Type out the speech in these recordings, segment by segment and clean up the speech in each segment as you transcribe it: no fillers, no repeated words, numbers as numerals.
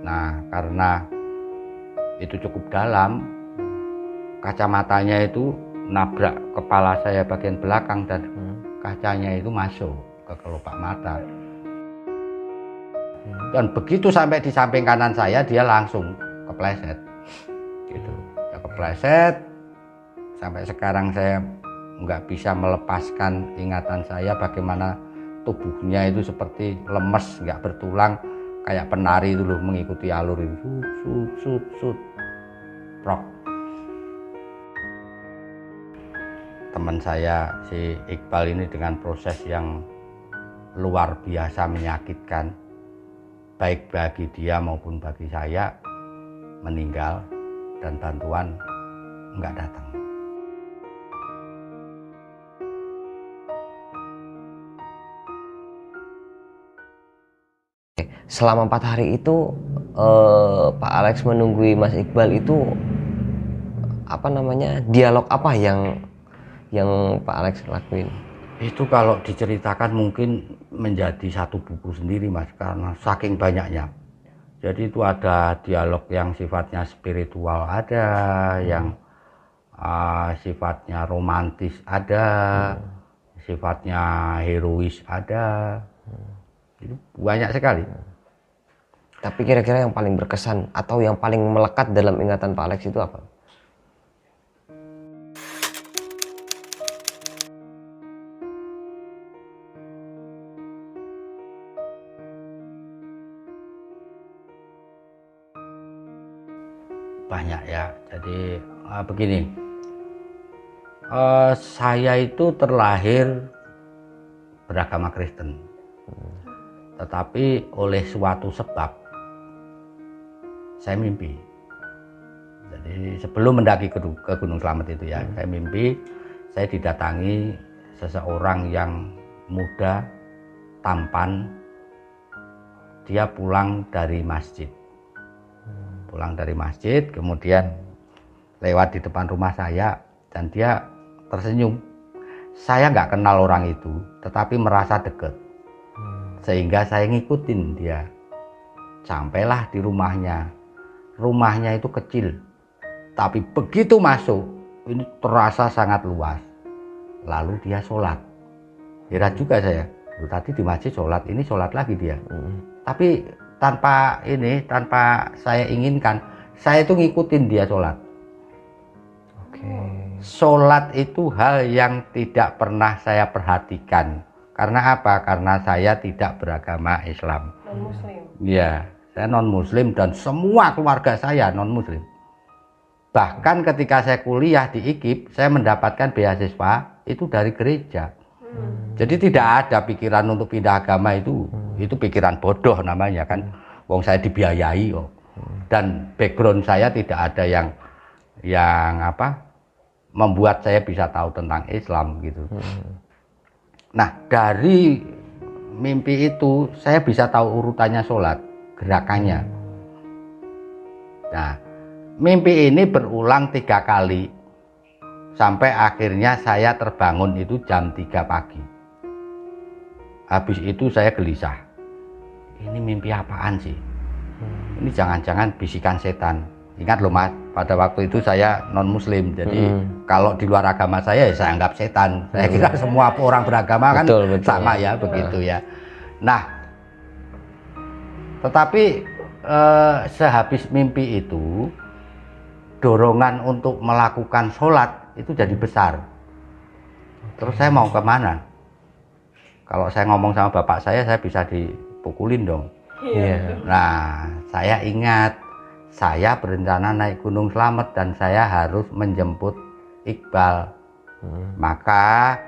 Nah, karena itu cukup dalam, kacamatanya itu nabrak kepala saya bagian belakang dan kacanya itu masuk ke kelopak mata. Dan begitu sampai di samping kanan saya, dia langsung kepleset. Gitu. Ya kepleset. Sampai sekarang saya nggak bisa melepaskan ingatan saya bagaimana tubuhnya itu seperti lemes, nggak bertulang, kayak penari itu loh, mengikuti alur itu, sut, prok. Teman saya si Iqbal ini dengan proses yang luar biasa menyakitkan, baik bagi dia maupun bagi saya, meninggal dan bantuan nggak datang. Selama 4 hari itu Pak Alex menunggui Mas Iqbal itu dialog apa yang Pak Alex lakuin? Itu kalau diceritakan mungkin menjadi satu buku sendiri, Mas, karena saking banyaknya. Jadi itu ada dialog yang sifatnya spiritual, ada yang sifatnya romantis, ada sifatnya herois, ada. Itu banyak sekali. Tapi kira-kira yang paling berkesan atau yang paling melekat dalam ingatan Pak Alex itu apa? Banyak ya. Jadi begini, saya itu terlahir beragama Kristen, tetapi oleh suatu sebab saya mimpi. Jadi sebelum mendaki ke Gunung Slamet itu ya, saya mimpi saya didatangi seseorang yang muda, tampan. Dia pulang dari masjid. Kemudian lewat di depan rumah saya dan dia tersenyum. Saya nggak kenal orang itu, tetapi merasa dekat. Sehingga saya ngikutin dia. Sampailah di rumahnya. Rumahnya itu kecil, tapi begitu masuk, ini terasa sangat luas. Lalu dia sholat. Heran juga saya. Tadi di masjid sholat, ini sholat lagi dia. Tapi tanpa saya inginkan, saya itu ngikutin dia sholat. Sholat itu hal yang tidak pernah saya perhatikan. Karena apa? Karena saya tidak beragama Islam. Non-Muslim. Iya, saya non-Muslim dan semua keluarga saya non-Muslim. Bahkan ketika saya kuliah di IKIP, saya mendapatkan beasiswa itu dari gereja. Jadi tidak ada pikiran untuk pindah agama itu pikiran bodoh namanya kan. Wong saya dibiayai kok. Dan background saya tidak ada yang membuat saya bisa tahu tentang Islam gitu. Nah, dari mimpi itu saya bisa tahu urutannya sholat, gerakannya. Nah, mimpi ini berulang 3 kali sampai akhirnya saya terbangun itu jam 3 pagi. Habis itu saya gelisah. Ini mimpi apaan sih? Ini jangan-jangan bisikan setan. Ingat loh Mas, pada waktu itu saya non-Muslim. Jadi kalau di luar agama saya ya saya anggap setan. Saya kira semua orang beragama kan Betul. sama ya, begitu ya. Nah, tetapi sehabis mimpi itu, dorongan untuk melakukan sholat itu jadi besar. Terus saya mau kemana? Kalau saya ngomong sama bapak saya bisa dipukulin dong. Iya. Nah, saya ingat saya berencana naik Gunung Slamet dan saya harus menjemput Iqbal. Maka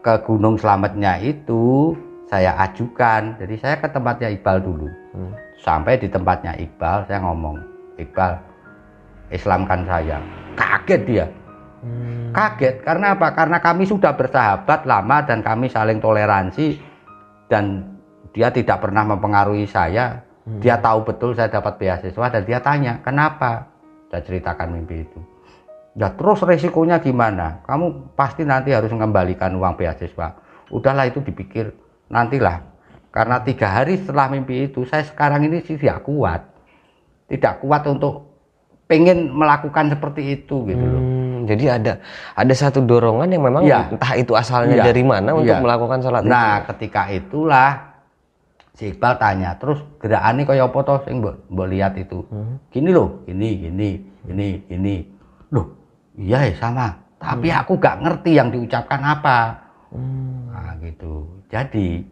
ke Gunung Slametnya itu saya ajukan. Jadi saya ke tempatnya Iqbal dulu. Sampai di tempatnya Iqbal saya ngomong, Iqbal, Islamkan saya. Kaget dia. Kaget karena apa? Karena kami sudah bersahabat lama dan kami saling toleransi dan dia tidak pernah mempengaruhi saya. Dia tahu betul saya dapat beasiswa dan dia tanya, kenapa? Saya ceritakan mimpi itu. Ya terus resikonya gimana? Kamu pasti nanti harus mengembalikan uang beasiswa. Udahlah itu dipikir nantilah. Karena 3 hari setelah mimpi itu, saya sekarang ini sih tidak kuat untuk pengen melakukan seperti itu gitu loh. Jadi ada satu dorongan yang memang entah itu asalnya dari mana untuk melakukan sholat itu. Nah, ketika itulah si Iqbal tanya, terus gerakannya kaya apa toh sing mbok lihat itu? Gini loh, ini. Loh, iya ya sama. Tapi aku gak ngerti yang diucapkan apa. Nah, gitu. Jadi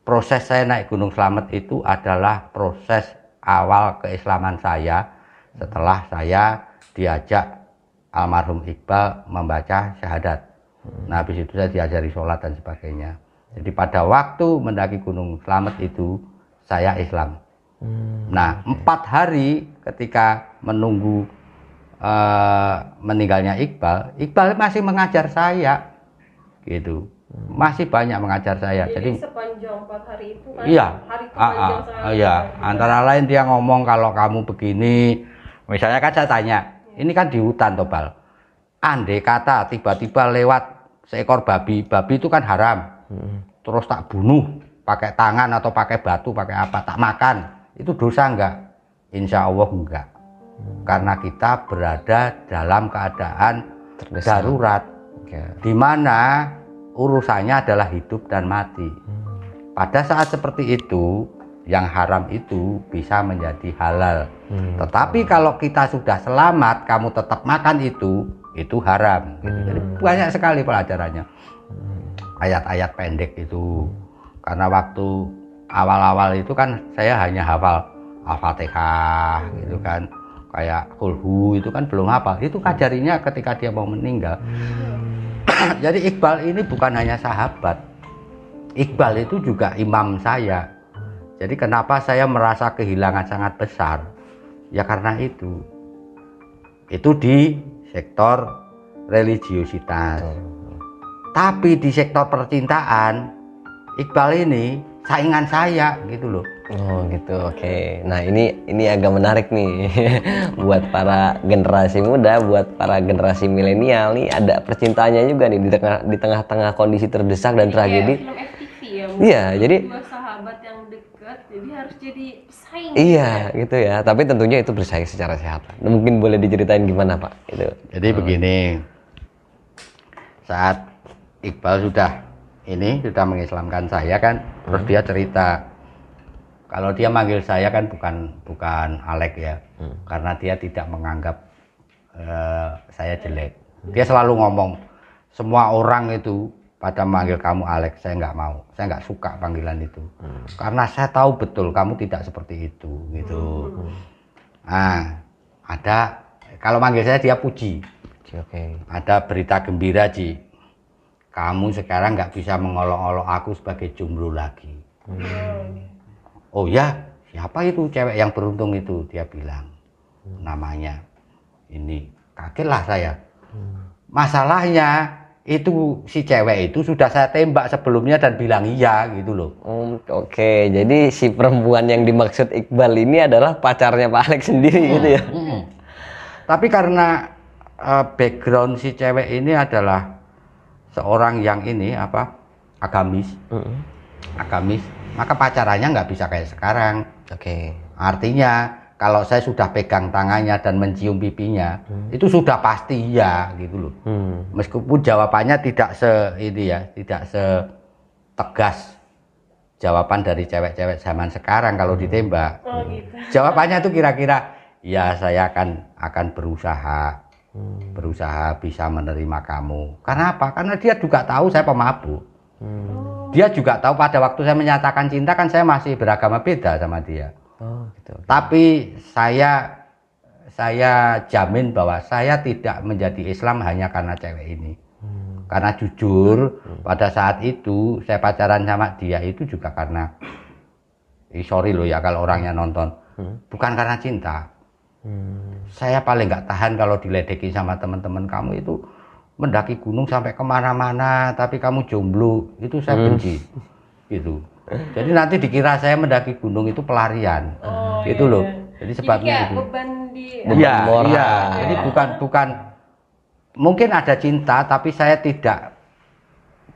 proses saya naik Gunung Slamet itu adalah proses awal keislaman saya setelah saya diajak almarhum Iqbal membaca syahadat. Nah, habis itu saya diajari sholat dan sebagainya. Jadi pada waktu mendaki Gunung Slamet itu saya Islam. Nah, 4 hari ketika menunggu meninggalnya Iqbal masih mengajar saya, gitu. Masih banyak mengajar saya. Jadi sepanjang 4 hari itu kan hari kepanjang saya. Iya, antara lain dia ngomong kalau kamu begini, misalnya kan saya tanya, ini kan di hutan toh Bal. Andai kata tiba-tiba lewat seekor babi itu kan haram. Terus tak bunuh pakai tangan atau pakai batu, pakai apa, tak makan. Itu dosa enggak? Insya Allah enggak. Karena kita berada dalam keadaan darurat. Di mana urusannya adalah hidup dan mati. Pada saat seperti itu, yang haram itu bisa menjadi halal. Tetapi kalau kita sudah selamat, kamu tetap makan itu haram. Gitu. Jadi banyak sekali pelajarannya. Ayat-ayat pendek itu. Karena waktu awal-awal itu kan saya hanya hafal Al-Fatihah gitu kan. Kayak kulhu itu kan belum hafal. Itu ngajarinya ketika dia mau meninggal. Jadi Iqbal ini bukan hanya sahabat. Iqbal itu juga imam saya. Jadi kenapa saya merasa kehilangan sangat besar? Ya karena itu. Itu di sektor religiositas. Tapi di sektor percintaan, Iqbal ini saingan saya gitu loh. Oh gitu, oke. Nah ini agak menarik nih buat para generasi muda, buat para generasi milenial nih, ada percintaannya juga nih di tengah-tengah kondisi terdesak dan tragedi. Film FTV ya. Iya, jadi dua sahabat yang dekat, jadi harus jadi pesaing. Iya, gitu ya. Tapi tentunya itu bersaing secara sehat. Mungkin boleh diceritain gimana Pak? Itu. Jadi begini, saat Iqbal sudah mengislamkan saya kan, terus dia cerita. Kalau dia manggil saya kan bukan Alek ya, karena dia tidak menganggap saya jelek. Dia selalu ngomong, semua orang itu pada manggil kamu Alek, saya nggak mau, saya nggak suka panggilan itu, karena saya tahu betul kamu tidak seperti itu, gitu. Nah, ada kalau manggil saya dia puji. Ada berita gembira Ji, kamu sekarang nggak bisa mengolok-olok aku sebagai jomblo lagi. Oh ya, siapa itu cewek yang beruntung itu? Dia bilang namanya ini. Kagetlah saya. Masalahnya itu si cewek itu sudah saya tembak sebelumnya dan bilang iya gitu loh. Oke, jadi si perempuan yang dimaksud Iqbal ini adalah pacarnya Pak Alex sendiri gitu ya. Tapi karena background si cewek ini adalah seorang yang ini agamis, maka pacarannya nggak bisa kayak sekarang. Artinya kalau saya sudah pegang tangannya dan mencium pipinya, itu sudah pasti ya gitu loh. Meskipun jawabannya tidak setegas jawaban dari cewek-cewek zaman sekarang kalau ditembak. Gitu. Jawabannya itu kira-kira ya saya akan berusaha bisa menerima kamu. Karena apa? Karena dia juga tahu saya pemabuk. Dia juga tahu pada waktu saya menyatakan cinta kan saya masih beragama beda sama dia. Gitu. Tapi saya jamin bahwa saya tidak menjadi Islam hanya karena cewek ini. Karena jujur pada saat itu saya pacaran sama dia itu juga karena sorry loh ya kalau orangnya nonton, bukan karena cinta. Saya paling nggak tahan kalau diledeki sama teman-teman kamu itu mendaki gunung sampai kemana-mana tapi kamu jomblo, itu saya benci gitu. Jadi nanti dikira saya mendaki gunung itu pelarian, gitu loh. Jadi sebabnya jadi itu beban di iya. Jadi bukan mungkin ada cinta tapi saya tidak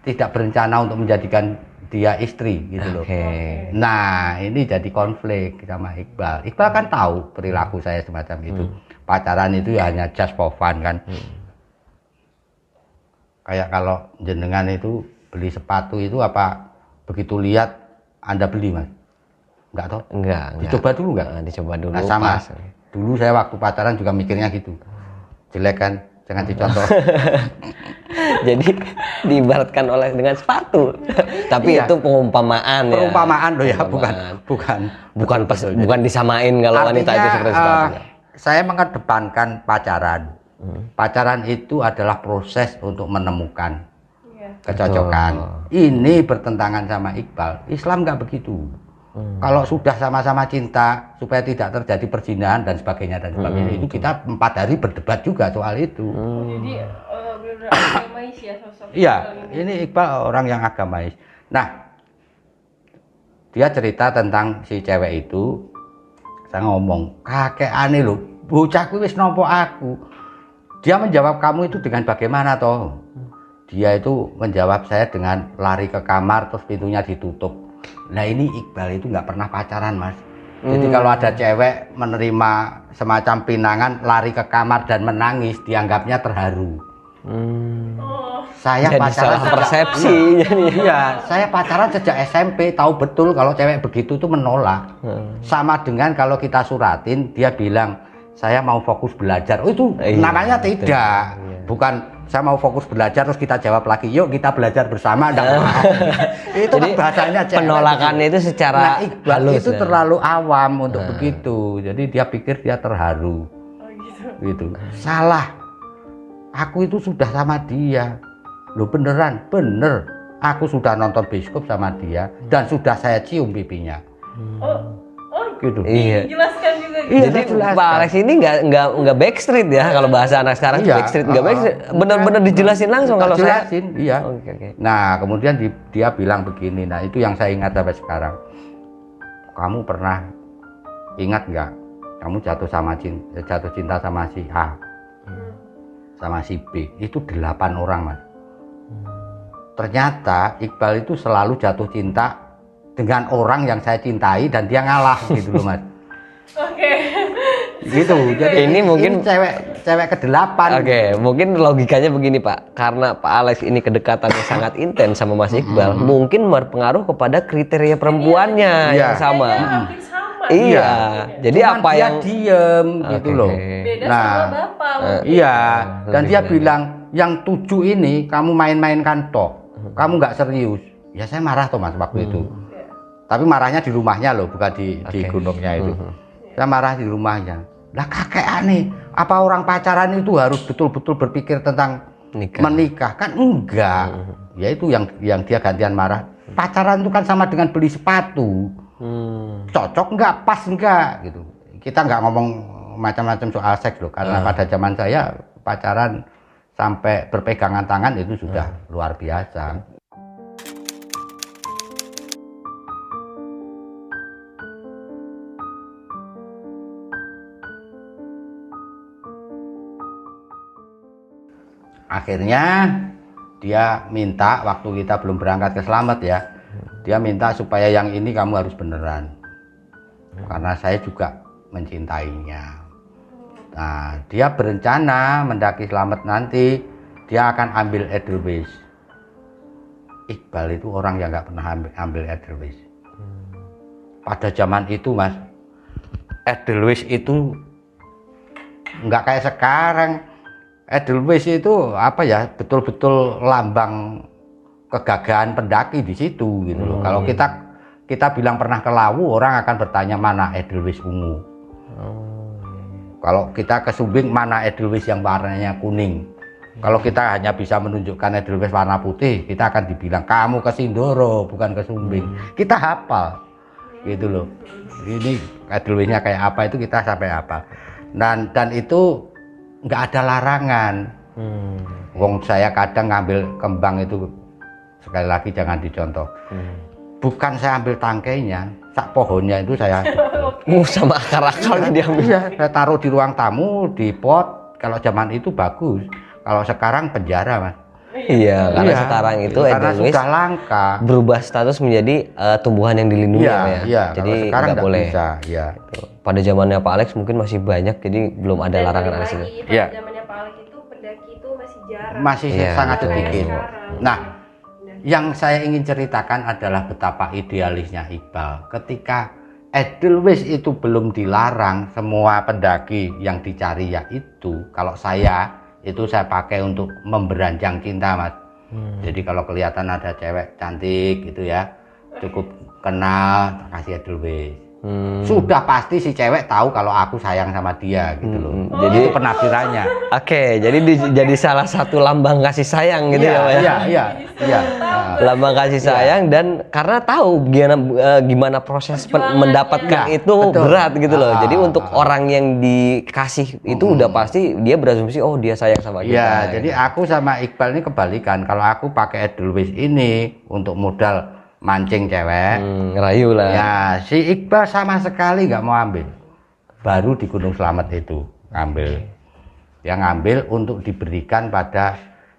tidak berencana untuk menjadikan dia istri gitu loh. Oke. Nah, ini jadi konflik sama Iqbal. Iqbal kan tahu perilaku saya semacam itu. Pacaran itu ya hanya just for fun kan. Kayak kalau jenengan itu beli sepatu itu apa begitu lihat Anda beli, Mas? Enggak toh? Enggak. Dicoba dulu enggak? Dicoba dulu. Nah, sama. pas. Dulu saya waktu pacaran juga mikirnya gitu. Jelek kan? Jangan dicontoh. Jadi diibaratkan oleh dengan sepatu. Tapi Iya. itu perumpamaan ya. Perumpamaan loh ya, Perumpamaan. bukan. Bukan disamain kalau wanita itu seperti sepatu. Saya mengedepankan pacaran. Pacaran itu adalah proses untuk menemukan kecocokan. Ini bertentangan sama Iqbal. Islam nggak begitu. Kalau sudah sama-sama cinta supaya tidak terjadi perzinahan dan sebagainya itu kita 4 hari berdebat juga soal itu. Jadi benar-benar agamais ya sosok Iya, Iqbal ini. ini Iqbal orang yang agamais. Nah, dia cerita tentang si cewek itu. Saya ngomong, kakek aneh loh, bocah kuwi wis nampa aku. Dia menjawab kamu itu dengan bagaimana toh? Dia itu menjawab saya dengan lari ke kamar terus pintunya ditutup. Nah ini Iqbal itu nggak pernah pacaran, Mas. Jadi kalau ada cewek menerima semacam pinangan lari ke kamar dan menangis, dianggapnya terharu. Saya Jadi pacaran salah persepsi. Iya, saya pacaran sejak SMP, tahu betul kalau cewek begitu tuh menolak. Sama dengan kalau kita suratin, dia bilang saya mau fokus belajar. Oh itu Iya, namanya tidak. Bukan saya mau fokus belajar terus kita jawab lagi, yuk kita belajar bersama. Itu Jadi kan bahasanya cewek. penolakannya itu secara Nah, Iqbal halus itu ya. terlalu awam untuk begitu. Jadi dia pikir dia terharu. Oh gitu. Gitu. Salah. Aku itu sudah sama dia. Loh beneran? Bener. Aku sudah nonton bioskop sama dia dan sudah saya cium pipinya. Oh Gitu. Iya. dijelaskan juga gitu. Iya, Jadi saya jelaskan. Pak Alex ini nggak backstreet ya kalau bahasa anak sekarang Iya. backstreet nggak backstreet bener-bener dijelasin langsung kalau saya. Jelasin, iya. Oke. Nah, kemudian dia bilang begini. Nah, itu yang saya ingat sampai sekarang. Kamu pernah ingat nggak? Kamu jatuh cinta sama si A, sama si B. Itu 8 orang, Mas. Ternyata Iqbal itu selalu jatuh cinta dengan orang yang saya cintai dan dia ngalah gitu loh, Mas. Oke. Gitu. Jadi Ini mungkin- cewek ke-8. Oke, mungkin logikanya begini Pak, karena Pak Alex ini kedekatannya sangat intens sama Mas Iqbal, mungkin berpengaruh kepada kriteria perempuannya Iya. yang sama. Kayaknya hampir sama. Iya, jadi Cuman apa dia yang diem gitu Oke. loh. Beda Nah, sama bapak. mungkin. Iya, dan lebih dia keren. bilang yang 7 ini kamu main-mainkan tok, kamu nggak serius. Ya saya marah tuh Mas waktu itu. Tapi marahnya di rumahnya loh, bukan di Oke. gunungnya itu. Saya marah di rumahnya. Lah kakek aneh, apa orang pacaran itu harus betul-betul berpikir tentang nikah? menikah? Kan enggak. Ya itu yang dia gantian marah. Pacaran itu kan sama dengan beli sepatu. Cocok enggak, pas enggak gitu. Kita enggak ngomong macam-macam soal seks loh, karena pada zaman saya pacaran sampai berpegangan tangan itu sudah luar biasa. Akhirnya dia minta waktu kita belum berangkat ke Slamet ya, dia minta supaya yang ini kamu harus beneran, karena saya juga mencintainya. Nah, dia berencana mendaki Slamet nanti dia akan ambil Edelweiss. Iqbal itu orang yang nggak pernah ambil Edelweiss. Pada zaman itu Mas, Edelweiss itu nggak kayak sekarang. Edelweiss itu apa ya, betul-betul lambang kegagahan pendaki di situ gitu loh. Kalau kita bilang pernah ke Lawu, orang akan bertanya mana Edelweiss ungu. Kalau kita ke Sumbing, mana Edelweiss yang warnanya kuning. Kalau kita hanya bisa menunjukkan Edelweiss warna putih, kita akan dibilang kamu ke Sindoro bukan ke Sumbing. Kita hafal gitu loh. Ini Edelweiss-nya kayak apa itu kita sampai hafal. Dan itu nggak ada larangan. Wong saya kadang ngambil kembang itu, sekali lagi jangan dicontoh. Bukan saya ambil tangkainya, sak pohonnya itu saya Sama akar-akarnya diambil. iya, saya taruh di ruang tamu, di pot. Kalau zaman itu bagus. Kalau sekarang penjara Mas. Iya, karena Iya, sekarang itu karena Edelweiss sudah langka. berubah status menjadi tumbuhan yang dilindungi Iya, ya. iya, Jadi kalau sekarang nggak nggak boleh. bisa, ya. Pada zamannya Pak Alex mungkin masih banyak, jadi belum ada Dan larangan balik di sini. lagi, Iya. pada zamannya Pak Alex itu pendaki itu masih jarang. Masih Iya, sangat betul. sedikit. Sekarang. Nah, Benar. yang saya ingin ceritakan adalah betapa idealisnya Iqbal. Ketika Edelweiss itu belum dilarang, semua pendaki yang dicari yaitu, kalau saya pakai untuk memberanjang cinta, Mas. Jadi kalau kelihatan ada cewek cantik gitu ya, cukup kenal, kasih Edelweiss. Sudah pasti si cewek tahu kalau aku sayang sama dia gitu loh. Jadi itu penafsirannya. Oke, jadi jadi salah satu lambang kasih sayang gitu ya, Pak ya. Iya. Lambang kasih sayang dan karena tahu gimana proses Perjuangannya. mendapatkan Ya, itu betul. berat gitu loh. Jadi untuk Ah. orang yang dikasih itu udah pasti dia berasumsi oh dia sayang sama kita. Iya, jadi aku sama Iqbal ini kebalikan. Kalau aku pakai Edelweiss ini untuk modal mancing cewek, ngerayu lah. ya si Iqbal sama sekali nggak mau ambil. Baru di Gunung Slamet itu ngambil. Dia ngambil untuk diberikan pada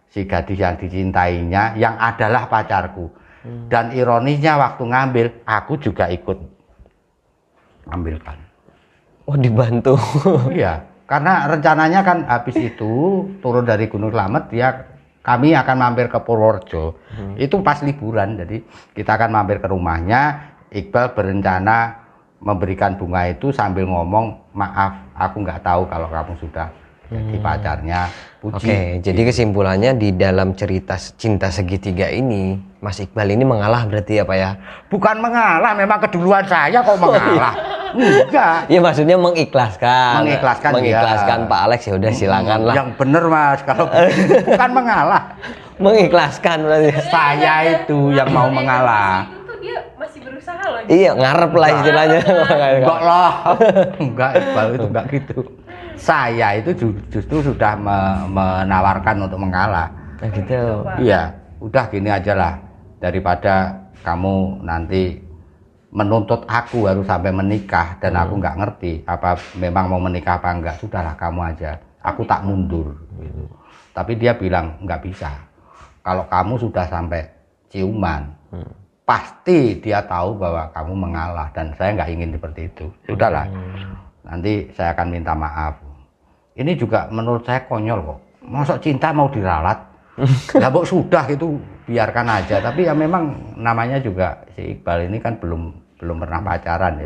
si gadis yang dicintainya, yang adalah pacarku. Dan ironisnya waktu ngambil, aku juga ikut ambilkan. Oh dibantu. Iya, karena rencananya kan habis itu turun dari Gunung Slamet kami akan mampir ke Purworejo. Itu pas liburan, jadi kita akan mampir ke rumahnya. Iqbal berencana memberikan bunga itu sambil ngomong, maaf, aku nggak tahu kalau kamu sudah jadi pacarnya Puji. Oke, jadi kesimpulannya di dalam cerita cinta segitiga ini, Mas Iqbal ini mengalah berarti ya Pak ya? Bukan mengalah, memang keduluan saya kok mengalah. Enggak. Iya maksudnya mengikhlaskan. Mengikhlaskan, Mengikhlaskan iya. Pak Alex ya udah silakan lah. Yang bener Mas, kalau bukan mengalah. Mengikhlaskan berarti. Saya itu yang mau mengalah. Itu tuh dia masih berusaha loh. Iya ngarep lah istilahnya. Enggak lah, enggak Iqbal itu enggak gitu. Saya itu justru sudah menawarkan untuk mengalah. Nah gitu. Iya, udah gini aja lah, daripada kamu nanti menuntut aku harus sampai menikah dan aku nggak ngerti apa memang mau menikah apa enggak, sudahlah kamu aja, aku tak mundur gitu. Tapi dia bilang nggak bisa, kalau kamu sudah sampai ciuman pasti dia tahu bahwa kamu mengalah dan saya nggak ingin seperti itu. Sudahlah, nanti saya akan minta maaf. Ini juga menurut saya konyol kok, masuk cinta mau diralat. Lah mbok sudah itu biarkan aja, tapi ya memang namanya juga si Iqbal ini kan belum pernah pacaran ya.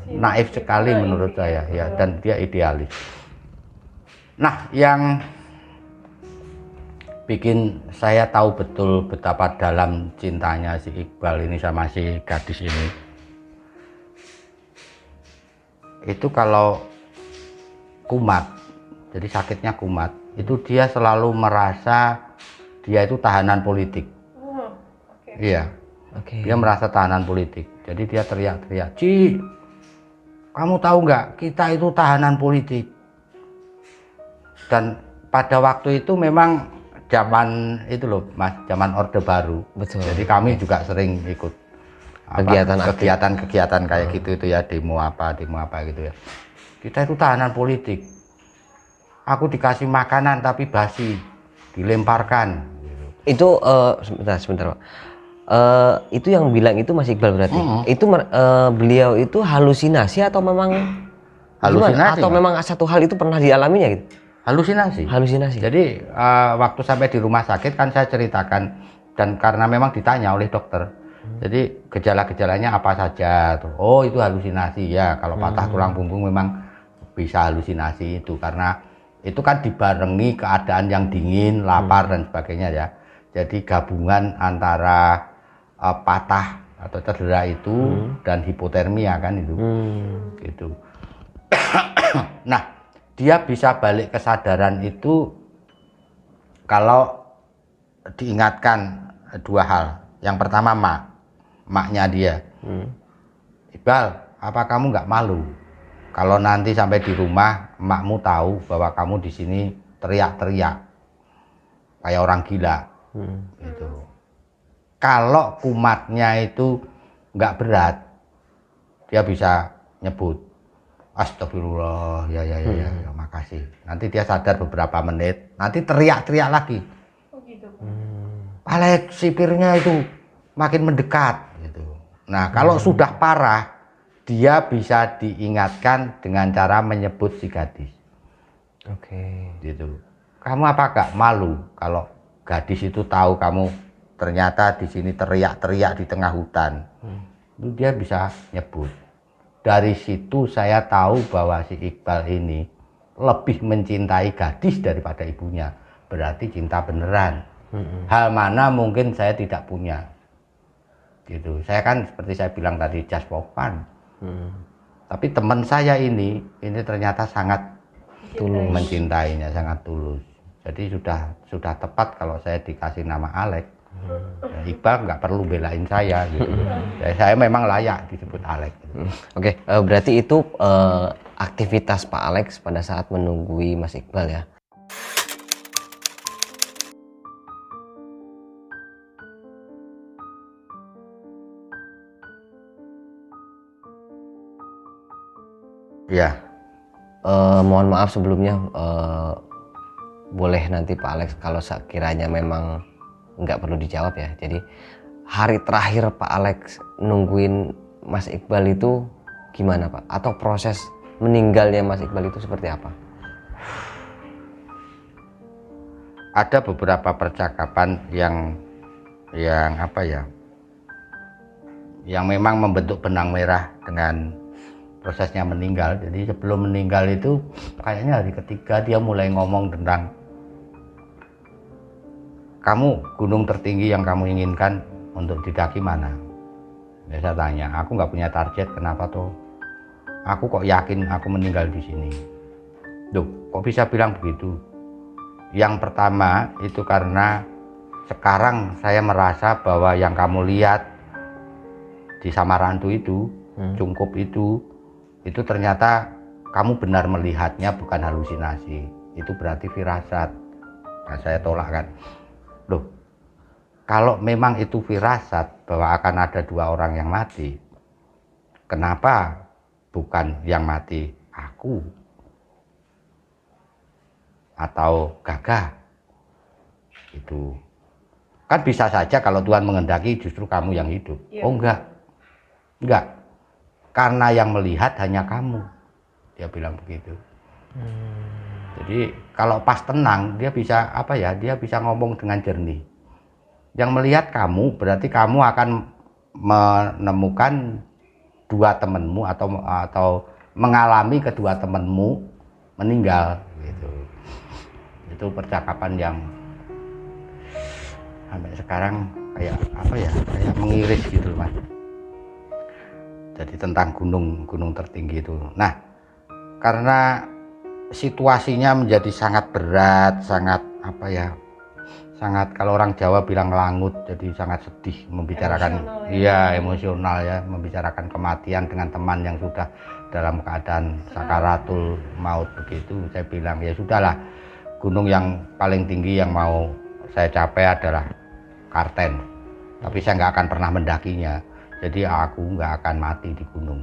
Naif sekali menurut saya ya, dan dia idealis. Nah, yang bikin saya tahu betul betapa dalam cintanya si Iqbal ini sama si gadis ini, itu kalau kumat, jadi sakitnya kumat, itu dia selalu merasa dia itu tahanan politik. Oh, oke. Iya, Oke. dia merasa tahanan politik. Jadi dia teriak-teriak, Ci, kamu tahu nggak, kita itu tahanan politik. Dan pada waktu itu memang zaman itu loh Mas, zaman Orde Baru. Betul. Jadi kami juga sering ikut kegiatan-kegiatan kayak gitu itu ya, demo apa gitu ya. Kita itu tahanan politik. Aku dikasih makanan tapi basi, dilemparkan. Itu sebentar Pak. Itu yang bilang itu Mas Iqbal berarti. Itu beliau itu halusinasi atau memang Halusinasi, gimana? Atau Mas. memang satu hal itu pernah dialaminya gitu? Halusinasi. Halusinasi. Jadi waktu sampai di rumah sakit kan saya ceritakan, dan karena memang ditanya oleh dokter, jadi gejala-gejalanya apa saja tuh. Oh itu halusinasi ya, kalau patah tulang punggung memang bisa halusinasi itu, karena itu kan dibarengi keadaan yang dingin, lapar dan sebagainya ya. Jadi gabungan antara patah atau cedera itu dan hipotermia kan itu. Gitu. Nah, dia bisa balik kesadaran itu kalau diingatkan dua hal. Yang pertama maknya dia. Iqbal, apa kamu nggak malu kalau nanti sampai di rumah emakmu tahu bahwa kamu di sini teriak-teriak kayak orang gila. Gitu. Kalau kumatnya itu nggak berat, dia bisa nyebut astagfirullah, ya, makasih. Nanti dia sadar beberapa menit, nanti teriak-teriak lagi. Oh gitu. Alex sipirnya itu makin mendekat gitu. Nah, kalau sudah parah, dia bisa diingatkan dengan cara menyebut si gadis. Oke. Gitu. Kamu apa gak malu kalau gadis itu tahu kamu ternyata di sini teriak-teriak di tengah hutan? Itu dia bisa nyebut. Dari situ saya tahu bahwa si Iqbal ini lebih mencintai gadis daripada ibunya. Berarti cinta beneran. Hal mana mungkin saya tidak punya. Gitu. Saya kan seperti saya bilang tadi just for fun. Tapi teman saya ini ternyata sangat tulus mencintainya, sangat tulus. Jadi sudah tepat kalau saya dikasih nama Alex. Ya, Iqbal nggak perlu belain saya gitu. Saya memang layak disebut Alex. Oke, berarti itu aktivitas Pak Alex pada saat menunggui Mas Iqbal ya. Ya, Mohon maaf sebelumnya, boleh nanti Pak Alex kalau sekiranya memang nggak perlu dijawab ya. Jadi hari terakhir Pak Alex nungguin Mas Iqbal itu gimana Pak? Atau proses meninggalnya Mas Iqbal itu seperti apa? ada beberapa percakapan yang apa ya, yang memang membentuk benang merah dengan prosesnya meninggal. Jadi sebelum meninggal itu kayaknya hari ketiga dia mulai ngomong tentang, kamu gunung tertinggi yang kamu inginkan untuk didaki mana? Ya, saya tanya, aku nggak punya target, kenapa tuh? Aku kok yakin aku meninggal di sini. Duh, kok bisa bilang begitu? Yang pertama itu karena sekarang saya merasa bahwa yang kamu lihat di Samarandu itu, Cungkup itu ternyata kamu benar melihatnya, bukan halusinasi. Itu berarti firasat. Nah, saya tolak kan. Loh, kalau memang itu firasat bahwa akan ada 2 orang yang mati, kenapa bukan yang mati aku atau Gagah? Itu kan bisa saja kalau Tuhan menghendaki justru kamu yang hidup. Oh enggak, karena yang melihat hanya kamu, dia bilang begitu. Jadi kalau pas tenang dia bisa apa ya, dia bisa ngomong dengan jernih. Yang melihat kamu berarti kamu akan menemukan 2 temanmu atau mengalami kedua temanmu meninggal gitu. Itu percakapan yang sampai sekarang kayak apa ya, kayak mengiris gitu Mas. Jadi tentang gunung tertinggi itu. Nah, karena situasinya menjadi sangat berat, sangat apa ya, sangat, kalau orang Jawa bilang langut, jadi sangat sedih membicarakan, emosional ya, membicarakan kematian dengan teman yang sudah dalam keadaan sakaratul maut begitu. Saya bilang ya sudahlah, gunung yang paling tinggi yang mau saya capai adalah Karten, tapi saya nggak akan pernah mendakinya. Jadi aku nggak akan mati di gunung.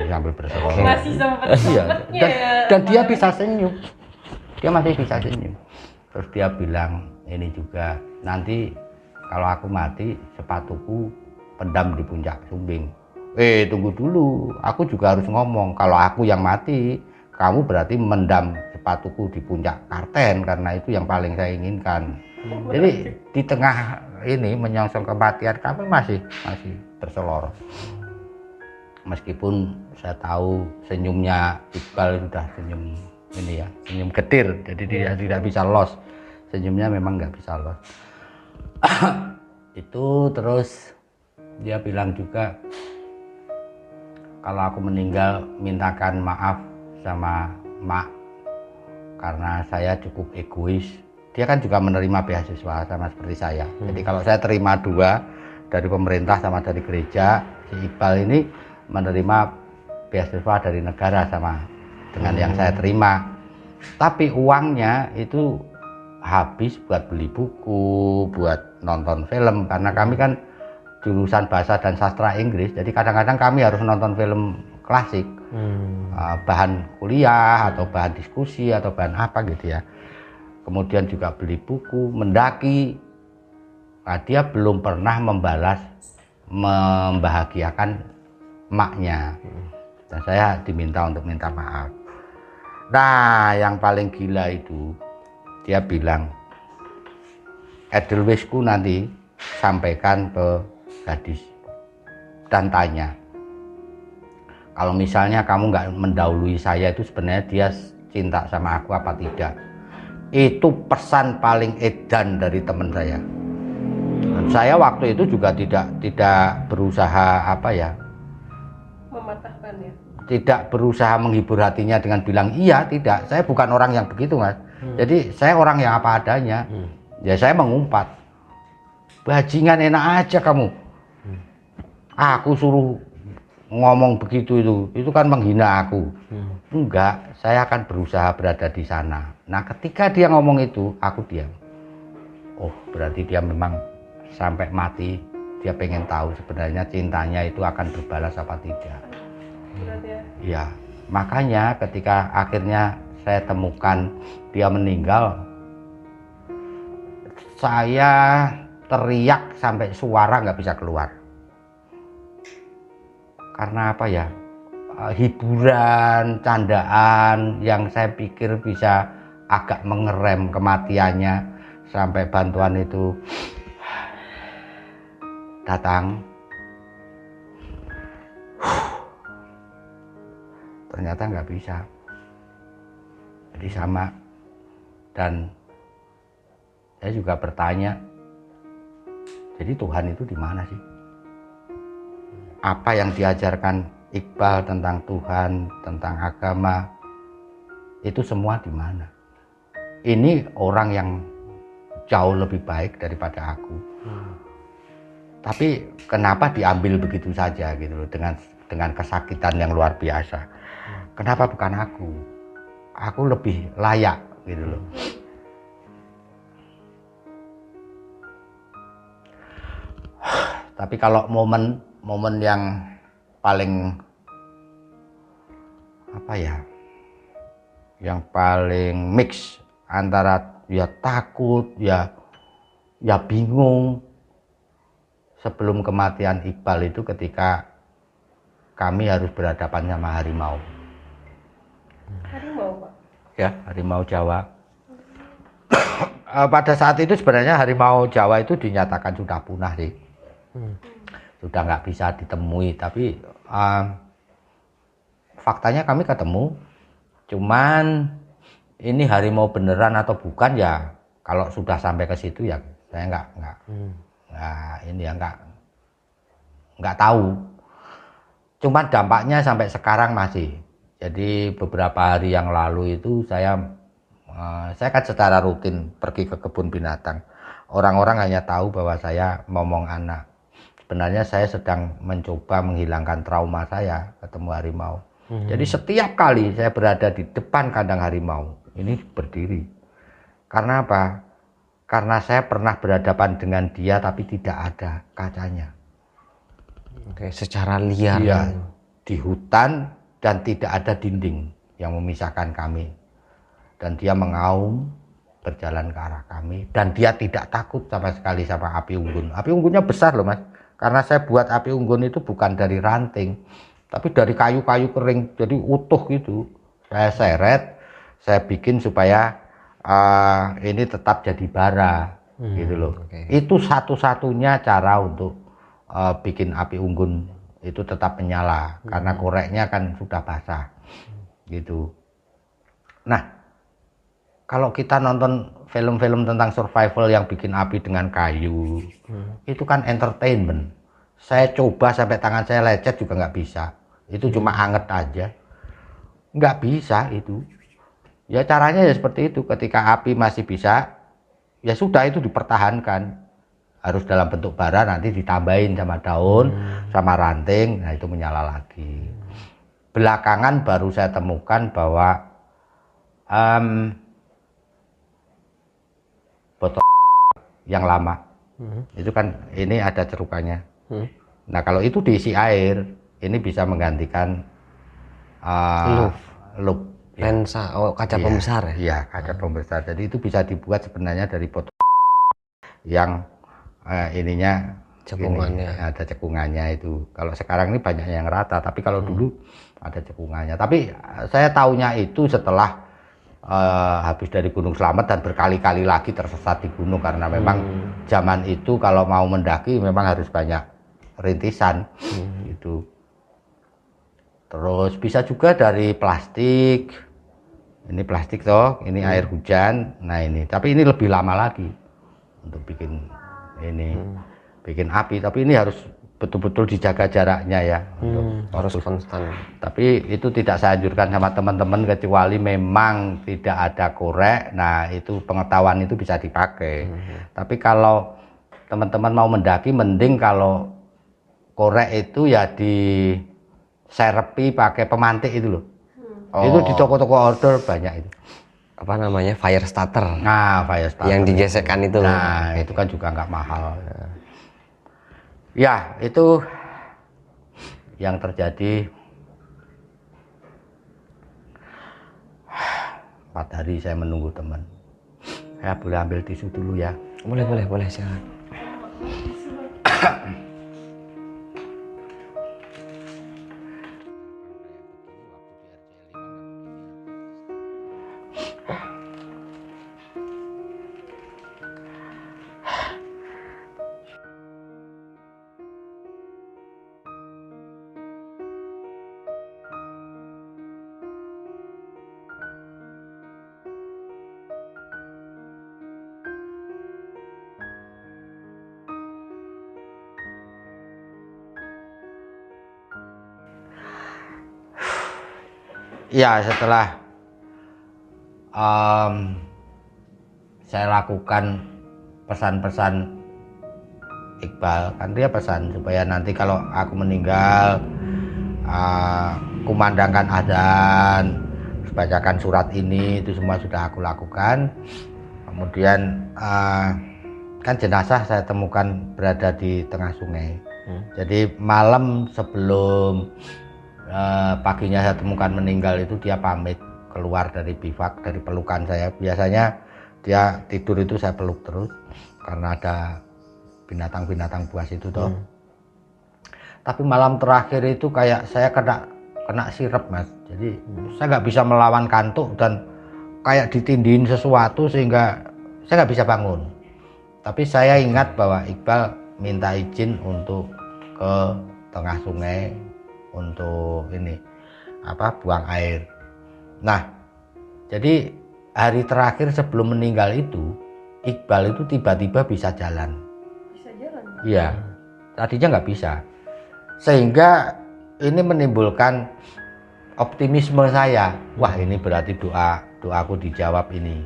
Sambil bersekolah. Masih sempet-sempetnya dan dia bisa senyum. Dia masih bisa senyum. Terus dia bilang ini juga, nanti kalau aku mati sepatuku pendam di puncak Sumbing. Tunggu dulu, aku juga harus ngomong. Kalau aku yang mati, kamu berarti mendam sepatuku di puncak Karten, karena itu yang paling saya inginkan. Jadi di tengah ini menyongsong kematian kami masih berseloroh. Meskipun saya tahu senyumnya Iqbal sudah senyum ini ya, senyum getir, jadi dia tidak bisa los. Senyumnya memang nggak bisa los. Itu terus dia bilang juga, kalau aku meninggal mintakan maaf sama Mak karena saya cukup egois. Dia kan juga menerima beasiswa sama seperti saya. Jadi kalau saya terima 2 dari pemerintah sama dari gereja, si Iqbal ini menerima beasiswa dari negara sama dengan yang saya terima. Tapi uangnya itu habis buat beli buku, buat nonton film, karena kami kan jurusan bahasa dan sastra Inggris, jadi kadang-kadang kami harus nonton film klasik, bahan kuliah atau bahan diskusi atau bahan apa gitu ya. Kemudian juga beli buku, mendaki dia belum pernah membahagiakan emaknya. Dan saya diminta untuk minta maaf. Nah, yang paling gila itu dia bilang, Edelweissku nanti sampaikan ke gadis dan tanya, kalau misalnya kamu nggak mendahului saya itu sebenarnya dia cinta sama aku apa tidak. Itu pesan paling edan dari teman saya. Dan saya waktu itu juga tidak berusaha Mematahkan ya. tidak berusaha menghibur hatinya dengan bilang iya, tidak. Saya bukan orang yang begitu, Mas. Jadi saya orang yang apa adanya. Ya saya mengumpat. Bajingan enak aja kamu. Aku suruh ngomong begitu itu kan menghina aku. Enggak, saya akan berusaha berada di sana. Nah, ketika dia ngomong itu, aku diam. Oh, berarti dia memang sampai mati dia pengen tahu sebenarnya cintanya itu akan berbalas apa tidak. Ya, makanya ketika akhirnya saya temukan dia meninggal, saya teriak sampai suara nggak bisa keluar. Karena apa ya? Hiburan, candaan yang saya pikir bisa agak mengerem kematiannya sampai bantuan itu datang. Ternyata nggak bisa. Jadi sama. Dan saya juga bertanya, jadi Tuhan itu di mana sih? Apa yang diajarkan Iqbal tentang Tuhan, tentang agama, itu semua di mana? Ini orang yang jauh lebih baik daripada aku. Tapi kenapa diambil begitu saja gitu loh, dengan kesakitan yang luar biasa? Kenapa bukan aku? Aku lebih layak gitu loh. Tapi kalau momen yang paling yang paling mix antara ya takut, ya bingung sebelum kematian Iqbal itu ketika kami harus berhadapan sama harimau. Harimau, Pak? Ya, harimau Jawa. Pada saat itu sebenarnya harimau Jawa itu dinyatakan sudah punah sih. Sudah nggak bisa ditemui, tapi faktanya kami ketemu. Cuman ini harimau beneran atau bukan ya, kalau sudah sampai ke situ ya saya nggak tahu. Cuman dampaknya sampai sekarang masih. Jadi beberapa hari yang lalu itu saya kan secara rutin pergi ke kebun binatang. Orang-orang hanya tahu bahwa saya momong anak. Sebenarnya saya sedang mencoba menghilangkan trauma saya ketemu harimau. Jadi setiap kali saya berada di depan kandang harimau, ini berdiri. Karena apa? Karena saya pernah berhadapan dengan dia tapi tidak ada kacanya. Oke, secara liar. Iya, di hutan dan tidak ada dinding yang memisahkan kami. Dan dia mengaum berjalan ke arah kami dan dia tidak takut sama sekali sama api unggun. Api unggunnya besar loh, Mas. Karena saya buat api unggun itu bukan dari ranting, tapi dari kayu-kayu kering, jadi utuh gitu. Saya seret, saya bikin supaya ini tetap jadi bara, gitu loh. Okay. Itu satu-satunya cara untuk bikin api unggun itu tetap menyala, karena koreknya kan sudah basah, gitu. Nah, kalau kita nonton film-film tentang survival yang bikin api dengan kayu, itu kan entertainment. Saya coba sampai tangan saya lecet juga nggak bisa. Itu cuma anget aja. Nggak bisa itu. Ya caranya ya seperti itu. Ketika api masih bisa, ya sudah itu dipertahankan. Harus dalam bentuk bara, nanti ditambahin sama daun, sama ranting, nah itu menyala lagi. Belakangan baru saya temukan bahwa botol yang lama itu kan ini ada cerukannya. Nah kalau itu diisi air, ini bisa menggantikan loop lensa, kaca pembesar ya? Iya, kaca pembesar. Jadi itu bisa dibuat sebenarnya dari botol yang ininya Cekungannya. ini, ada cekungannya itu. Kalau sekarang ini banyak yang rata, tapi kalau dulu ada cekungannya. Tapi saya taunya itu setelah habis dari Gunung Slamet dan berkali-kali lagi tersesat di gunung, karena memang zaman itu kalau mau mendaki memang harus banyak rintisan gitu. Terus bisa juga dari plastik. Ini plastik toh, ini air hujan. Nah ini, tapi ini lebih lama lagi untuk bikin ini, bikin api. Tapi ini harus betul-betul dijaga jaraknya ya. Harus konstan. Tapi itu tidak saya anjurkan sama teman-teman, kecuali memang tidak ada korek. Nah itu pengetahuan itu bisa dipakai. Tapi kalau teman-teman mau mendaki, mending kalau korek itu ya di serepi pakai pemantik itu loh. Itu di toko-toko outdoor banyak itu. Apa namanya, fire starter Nah, fire starter yang digesekkan itu. Nah, itu kan juga nggak mahal. Ya, itu yang terjadi 4 hari saya menunggu teman. Saya boleh ambil tisu dulu ya. Boleh silakan. Ya, setelah saya lakukan pesan-pesan Iqbal, kan dia pesan supaya nanti kalau aku meninggal, kumandangkan adzan, bacakan surat ini, itu semua sudah aku lakukan. Kemudian kan jenazah saya temukan berada di tengah sungai. Jadi malam sebelum paginya saya temukan meninggal itu, dia pamit keluar dari bivak, dari pelukan saya. Biasanya dia tidur itu saya peluk terus karena ada binatang-binatang buas itu toh. Tapi malam terakhir itu kayak saya kena sirep, Mas. Jadi saya nggak bisa melawan kantuk dan kayak ditindihin sesuatu sehingga saya nggak bisa bangun. Tapi saya ingat bahwa Iqbal minta izin untuk ke tengah sungai untuk buang air. Nah, jadi hari terakhir sebelum meninggal itu, Iqbal itu tiba-tiba bisa jalan. Bisa jalan? Iya, tadinya nggak bisa. Sehingga ini menimbulkan optimisme saya. Wah, ini berarti doaku dijawab ini.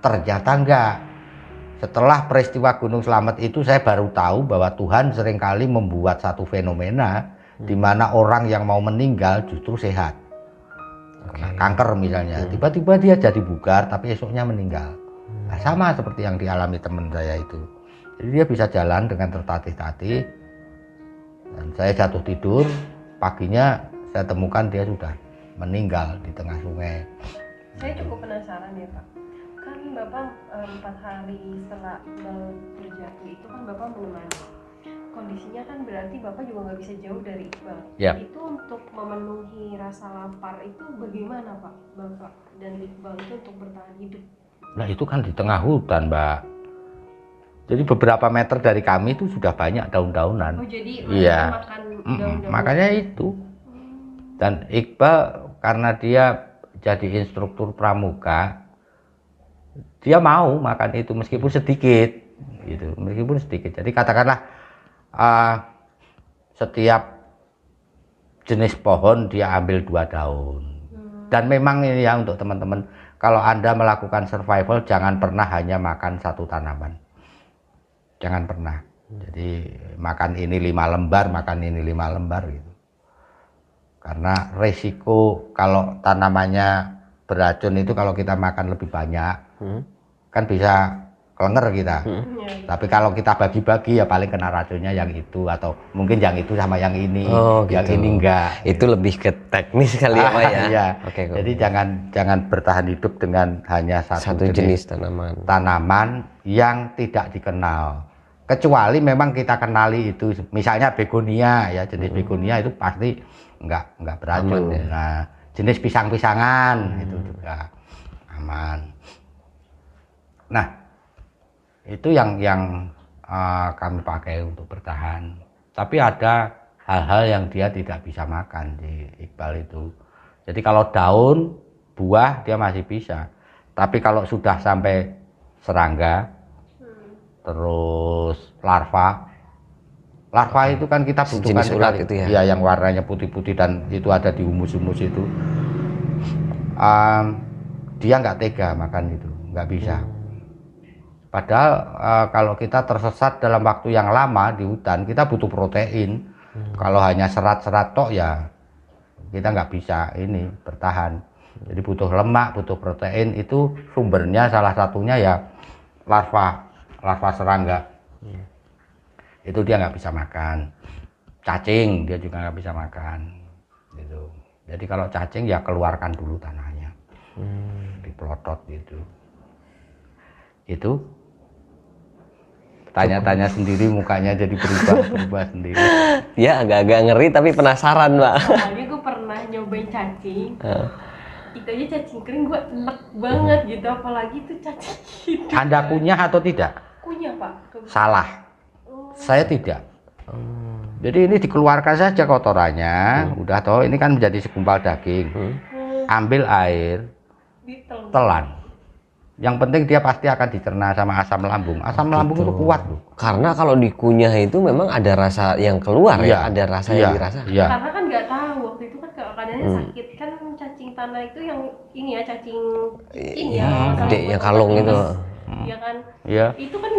Ternyata enggak. Setelah peristiwa Gunung Slamet itu, saya baru tahu bahwa Tuhan seringkali membuat satu fenomena di mana orang yang mau meninggal justru sehat. Karena kanker misalnya, tiba-tiba dia jadi bugar tapi esoknya meninggal. Nah, sama seperti yang dialami teman saya itu. Jadi dia bisa jalan dengan tertatih-tatih. Dan saya jatuh tidur, paginya saya temukan dia sudah meninggal di tengah sungai. Saya cukup penasaran ya Pak. Kan Bapak 4 hari setelah Iqbal terjatuh itu kan Bapak menemani. Kondisinya kan berarti Bapak juga nggak bisa jauh dari Iqbal. Yap. Itu untuk memenuhi rasa lapar itu bagaimana Pak, Bapak dan Iqbal itu untuk bertahan hidup? Nah itu kan di tengah hutan, Mbak. Jadi beberapa meter dari kami itu sudah banyak daun-daunan. Oh jadi Iya. makan daun-daun. Makanya itu. Dan Iqbal karena dia jadi instruktur pramuka, dia mau makan itu meskipun sedikit, gitu. Meskipun sedikit. Jadi katakanlah setiap jenis pohon dia ambil 2 daun. Dan memang ini ya untuk teman-teman, kalau Anda melakukan survival jangan pernah hanya makan 1 tanaman. Jangan pernah. Jadi makan ini 5 lembar, makan ini 5 lembar gitu. Karena resiko kalau tanamannya beracun itu kalau kita makan lebih banyak, kan bisa kelenger kita. Tapi kalau kita bagi-bagi ya paling kena racunnya yang itu, atau mungkin yang itu sama yang ini, yang gitu. ini enggak. Itu lebih ke teknis kali ya Pak ya. Iya. Oke, Jadi jangan bertahan hidup dengan hanya satu jenis tanaman yang tidak dikenal. kecuali memang kita kenali itu, misalnya begonia ya, jenis begonia itu pasti nggak beracun. Aman, ya? Nah, jenis pisang-pisangan itu juga aman. Nah, itu yang kami pakai untuk bertahan. Tapi ada hal-hal yang dia tidak bisa makan di Iqbal itu. Jadi kalau daun, buah dia masih bisa. Tapi kalau sudah sampai serangga, terus larva itu kan kita butuhkan Jenis ulat sekali. itu ya? Iya, yang warnanya putih-putih dan itu ada di humus-humus itu. Dia nggak tega makan itu, nggak bisa. Padahal kalau kita tersesat dalam waktu yang lama di hutan, kita butuh protein. Kalau hanya serat-serat tok ya kita nggak bisa ini bertahan. Jadi butuh lemak, butuh protein. Itu sumbernya salah satunya ya larva serangga. Itu dia nggak bisa makan. Cacing dia juga nggak bisa makan. Gitu. Jadi kalau cacing ya keluarkan dulu tanahnya, dipelotot gitu. Itu tanya-tanya sendiri mukanya jadi berubah sendiri. Ya agak-agak ngeri tapi penasaran, Mbak. Soalnya gue pernah nyobain cacing. Itu aja cacing kering gue enak banget gitu, apalagi tuh cacing hidup. Anda kunyah atau tidak? Kunyah, Pak. Salah. Saya tidak. Jadi ini dikeluarkan saja kotorannya, udah toh ini kan menjadi segumpal daging. Ambil air, telan. Yang penting dia pasti akan dicerna sama asam lambung. Asam lambung itu kuat loh. Karena kalau dikunyah itu memang ada rasa yang keluar Iya, ya, ada rasa iya, yang dirasa. Iya. Karena kan nggak tahu waktu itu kan keadaannya sakit kan, cacing tanah itu yang ini ya, cacing ya, Gede yang kalung itu. Iya kan. Iya. Itu kan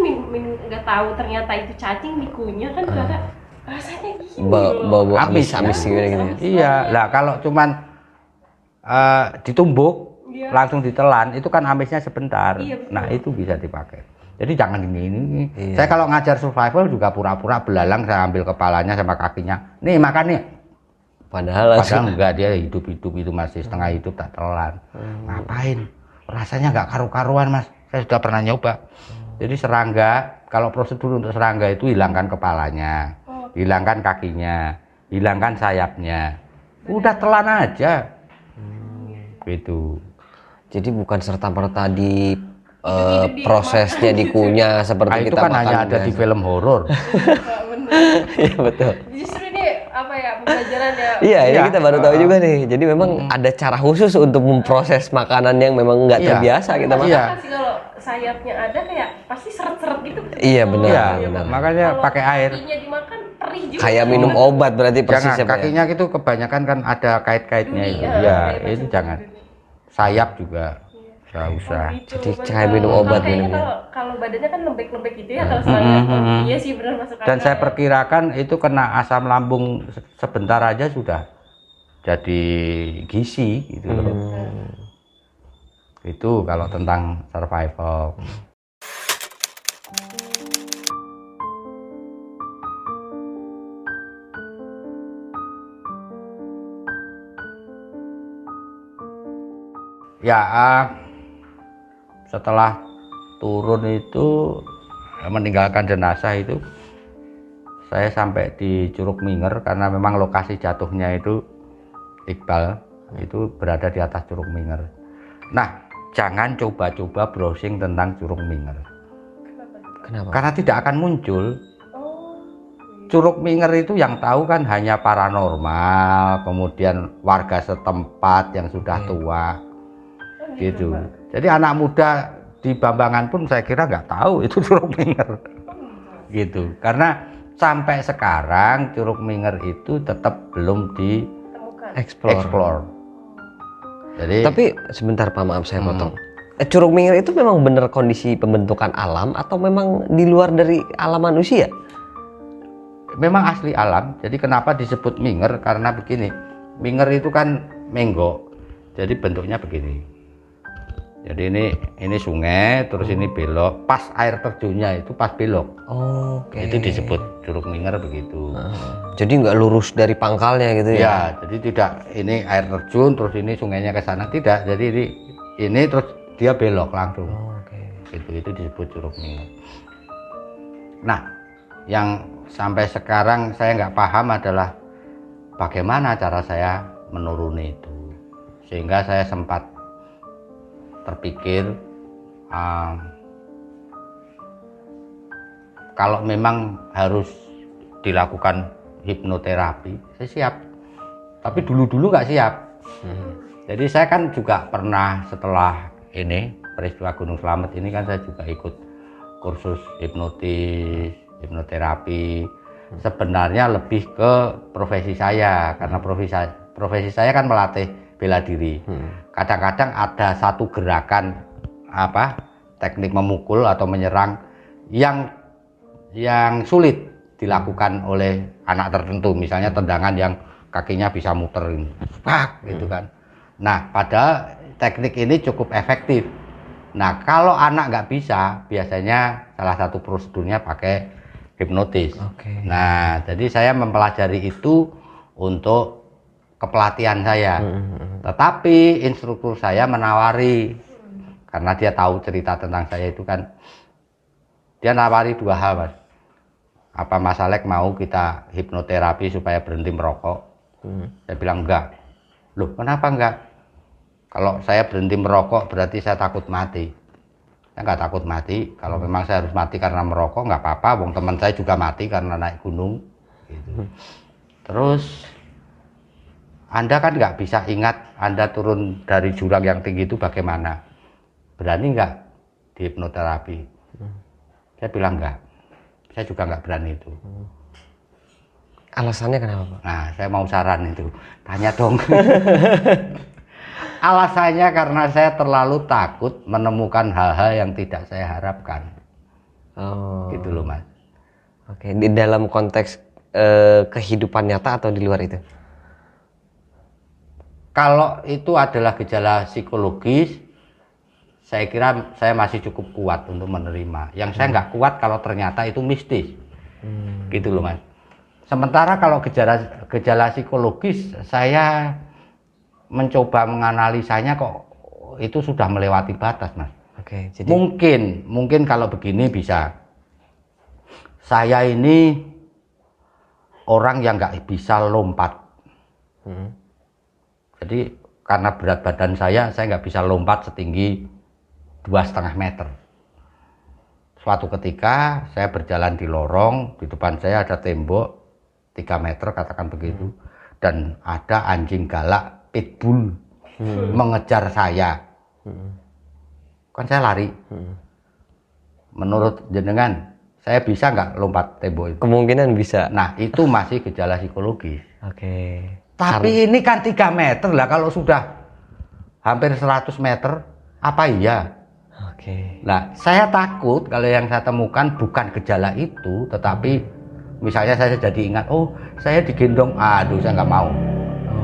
nggak tahu ternyata itu cacing, dikunyah kan ternyata rasanya gini. Bau Amis, amis gitu ya. Iya, lah kalau cuman ditumbuk Iya. langsung ditelan itu kan amisnya sebentar. Iya, betul. Nah itu bisa dipakai. Jadi jangan ini. Iya. Saya kalau ngajar survival juga pura-pura belalang, saya ambil kepalanya sama kakinya. Nih makan nih. Padahal Padahal enggak, dia hidup-hidup itu masih setengah hidup tak telan. Ngapain? Rasanya nggak karu-karuan mas. Saya sudah pernah nyoba. Jadi serangga, kalau prosedur untuk serangga itu hilangkan kepalanya, hilangkan kakinya, hilangkan sayapnya. Udah telan aja. Gitu. jadi bukan serta-merta di prosesnya dikunyah seperti Nah, itu kita kan makan hanya ada di biasa. film horor. Iya betul. Justru ini apa ya, pembelajaran ya. Iya, ini Iya. kita baru tahu juga nih. Jadi memang ada cara khusus untuk memproses makanan yang memang nggak Iya. terbiasa kita makan. Iya. Pasti kalau sayapnya ada kayak pasti seret-seret gitu. Iya, benar. Iya, benar. makanya Kalau pakai air. kakinya dimakan perih juga. Kayak minum obat berarti persis Jangan, ya, Pak, ya? kakinya itu kebanyakan kan ada kait-kaitnya Duri, itu. ya, Ya, kayak itu macam jangan. duri. Sayap juga nggak usah. Gitu. Jadi Betul. kayak minum obat Kayaknya minumnya. kalau badannya kan lembek-lembek gitu ya kalau serangga. Iya sih benar, masuk akal. Dan saya perkirakan itu kena asam lambung sebentar aja sudah jadi gizi gitu loh. Itu kalau tentang survival. Ya, setelah turun itu meninggalkan jenazah itu, saya sampai di Curug Minger karena memang lokasi jatuhnya itu Iqbal itu berada di atas Curug Minger. Nah, jangan coba-coba browsing tentang Curug Minger Kenapa? karena tidak akan muncul. Oh. Curug Minger itu yang tahu kan hanya paranormal, kemudian warga setempat yang sudah tua. Gitu. Jadi anak muda di Bambangan pun saya kira nggak tahu itu Curug Minger. Gitu. Karena sampai sekarang Curug Minger itu tetap belum Temukan. dieksplor. Jadi Tapi sebentar Pak, maaf saya potong. Curug Minger itu memang benar kondisi pembentukan alam atau memang di luar dari alam manusia? memang asli alam. Jadi kenapa disebut Minger? Karena begini. Minger itu kan menggok. Jadi bentuknya begini. Jadi ini sungai, terus ini belok. Pas air terjunnya itu pas belok. Oh, oke. Itu disebut Curug Minger begitu. Jadi nggak lurus dari pangkalnya gitu ya? Ya, jadi tidak ini air terjun terus ini sungainya ke sana, tidak. Jadi ini terus dia belok langsung. Oh, oke. Itu disebut Curug Minger. Nah, yang sampai sekarang saya nggak paham adalah bagaimana cara saya menuruni itu, sehingga saya sempat terpikir kalau memang harus dilakukan hipnoterapi, saya siap. Tapi dulu nggak siap. Jadi saya kan juga pernah setelah ini peristiwa Gunung Slamet ini kan saya juga ikut kursus hipnotis, hipnoterapi. Sebenarnya lebih ke profesi saya, karena profesi saya kan melatih bela diri. Kadang-kadang ada satu gerakan teknik memukul atau menyerang yang sulit dilakukan oleh anak tertentu, misalnya tendangan yang kakinya bisa muterin, gitu kan. Nah, padahal teknik ini cukup efektif. Nah, kalau anak nggak bisa, biasanya salah satu prosedurnya pakai hipnotis. Nah, jadi saya mempelajari itu untuk kepelatihan saya. Tetapi instruktur saya menawari, karena dia tahu cerita tentang saya itu kan, dia nawari 2 hal, Mas. Apa Mas Alek mau kita hipnoterapi supaya berhenti merokok? Saya bilang enggak. Loh, kenapa enggak? Kalau saya berhenti merokok berarti saya takut mati. Saya nggak takut mati. Kalau memang saya harus mati karena merokok nggak apa-apa. Wong teman saya juga mati karena naik gunung. Gitu. Terus Anda kan nggak bisa ingat Anda turun dari jurang yang tinggi itu bagaimana? Berani nggak di hipnoterapi? Saya bilang enggak. Saya juga nggak berani itu. Alasannya kenapa, Pak? Nah, saya mau saran itu. Tanya dong. Alasannya karena saya terlalu takut menemukan hal-hal yang tidak saya harapkan. Gitu loh, Mas. Oke, di dalam konteks kehidupan nyata atau di luar itu? Kalau itu adalah gejala psikologis, saya kira saya masih cukup kuat untuk menerima. Yang saya nggak kuat kalau ternyata itu mistis. Gitu loh, Mas. Sementara kalau gejala psikologis, saya mencoba menganalisanya kok itu sudah melewati batas, Mas. Oke, jadi mungkin kalau begini bisa. Saya ini orang yang nggak bisa lompat. Jadi karena berat badan saya nggak bisa lompat setinggi 2,5 meter. Suatu ketika saya berjalan di lorong, di depan saya ada tembok 3 meter katakan begitu, dan ada anjing galak pitbull mengejar saya. Kan saya lari. Menurut jenengan, saya bisa nggak lompat tembok itu? kemungkinan bisa. Nah, itu masih gejala psikologis. Oke. Tapi ini kan 3 meter lah, kalau sudah hampir 100 meter, apa iya? Oke. Nah, saya takut kalau yang saya temukan bukan gejala itu, tetapi misalnya saya jadi ingat, oh saya digendong, aduh saya nggak mau.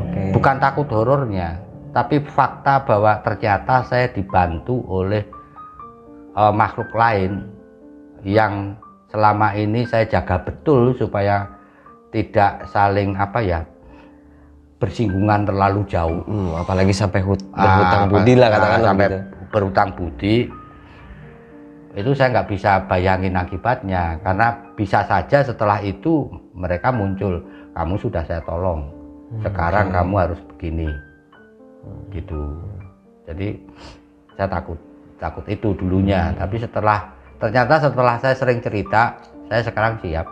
Oke. Bukan takut horornya, tapi fakta bahwa ternyata saya dibantu oleh makhluk lain yang selama ini saya jaga betul supaya tidak saling bersinggungan terlalu jauh. Apalagi sampai berhutang budi lah katakan sampai gitu. Berhutang budi itu saya nggak bisa bayangin akibatnya, karena bisa saja setelah itu mereka muncul, kamu sudah saya tolong, sekarang kamu harus begini, gitu. Jadi saya takut itu dulunya, tapi ternyata setelah saya sering cerita, saya sekarang siap.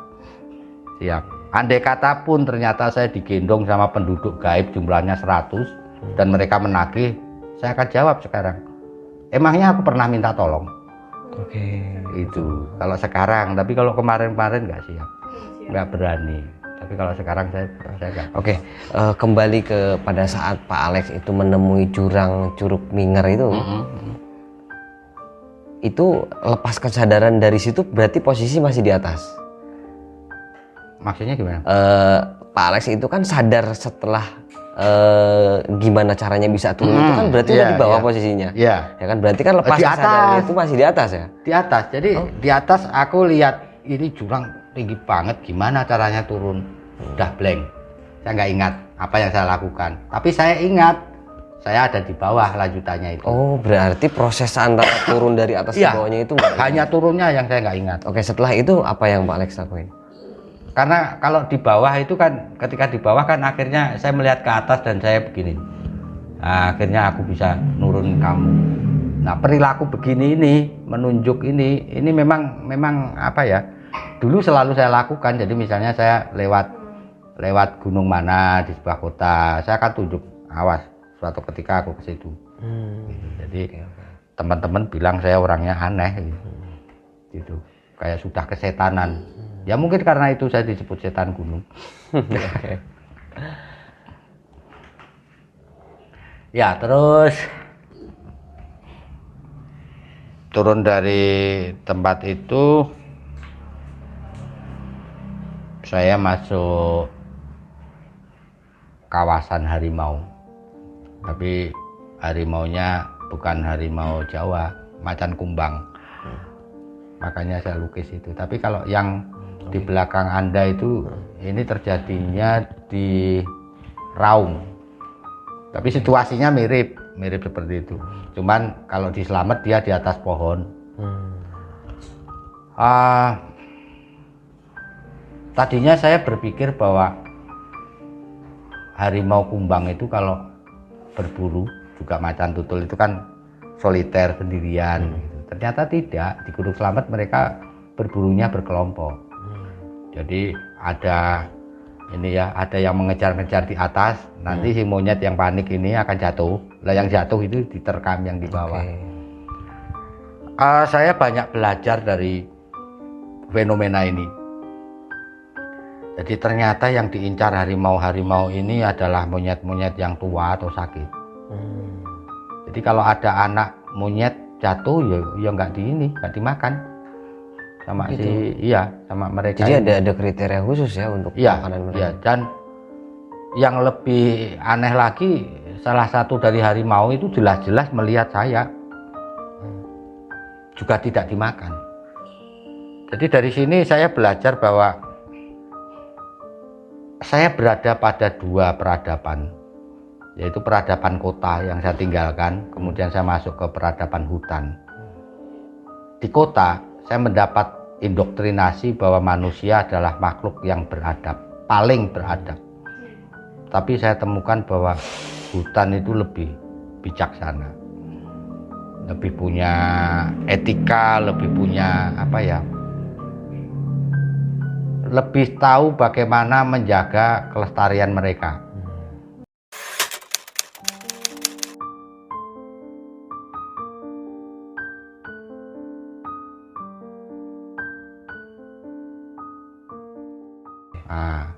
Andai kata pun ternyata saya digendong sama penduduk gaib jumlahnya 100 dan mereka menagih, saya akan jawab sekarang, emangnya aku pernah minta tolong? Oke. Itu kalau sekarang, tapi kalau kemarin-kemarin nggak siap, nggak berani. Tapi kalau sekarang saya nggak. Oke, kembali ke pada saat Pak Alex itu menemui jurang Curug Minger itu lepas kesadaran dari situ berarti posisi masih di atas. Maksudnya gimana? Pak Alex itu kan sadar setelah gimana caranya bisa turun itu kan berarti di bawah posisinya. Iya. Ya kan berarti kan lepas di kesadaran atas. itu masih di atas ya. Di atas. Jadi di atas aku lihat ini jurang tinggi banget, gimana caranya turun? Udah blank. Saya nggak ingat apa yang saya lakukan. Tapi saya ingat saya ada di bawah lanjutannya itu. Oh, berarti proses antara turun dari atas ke Iya, bawahnya itu nggak hanya turunnya yang saya nggak ingat. Oke, setelah itu apa yang Pak Alex lakuin? Karena kalau di bawah itu kan, ketika di bawah kan akhirnya saya melihat ke atas dan saya begini. Nah, akhirnya aku bisa nurun kamu. Nah, perilaku begini ini, menunjuk ini memang apa ya? Dulu selalu saya lakukan. Jadi misalnya saya lewat gunung mana di sebuah kota, saya akan tunjuk, awas, suatu ketika aku ke situ. Jadi teman-teman bilang saya orangnya aneh, gitu, kayak sudah kesetanan. Ya mungkin karena itu saya disebut setan gunung. Ya, terus turun dari tempat itu saya masuk kawasan harimau. Tapi harimaunya bukan harimau Jawa, macan kumbang. Makanya saya lukis itu. Tapi kalau yang di belakang Anda itu, ini terjadinya di Raung. Tapi situasinya mirip seperti itu. Cuman kalau di Slamet dia di atas pohon. Tadinya saya berpikir bahwa harimau kumbang itu kalau berburu, juga macan tutul itu kan soliter sendirian. Gitu. Ternyata tidak, di Gunung Slamet mereka berburunya berkelompok. Jadi ada ini ya, ada yang mengejar-ngejar di atas, nanti si monyet yang panik ini akan jatuh. Lah yang jatuh itu diterkam yang di bawah. Saya banyak belajar dari fenomena ini. Jadi ternyata yang diincar harimau-harimau ini adalah monyet-monyet yang tua atau sakit. Jadi kalau ada anak monyet jatuh ya nggak dimakan sama gitu. Sama mereka. Jadi ada kriteria khusus ya untuk makanan mereka. Iya, dan yang lebih aneh lagi, salah satu dari harimau itu jelas-jelas melihat saya, juga tidak dimakan. Jadi dari sini saya belajar bahwa saya berada pada dua peradaban, yaitu peradaban kota yang saya tinggalkan, kemudian saya masuk ke peradaban hutan. Di kota saya mendapat indoktrinasi bahwa manusia adalah makhluk yang beradab, paling beradab. Tapi saya temukan bahwa hutan itu lebih bijaksana, lebih punya etika, lebih punya lebih tahu bagaimana menjaga kelestarian mereka. Nah,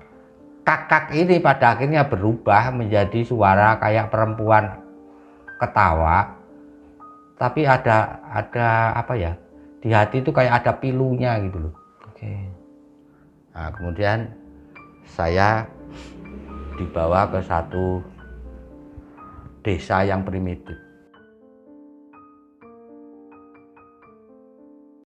kakak ini pada akhirnya berubah menjadi suara kayak perempuan ketawa, tapi ada di hati itu kayak ada pilunya gitu loh. Nah, kemudian saya dibawa ke satu desa yang primitif.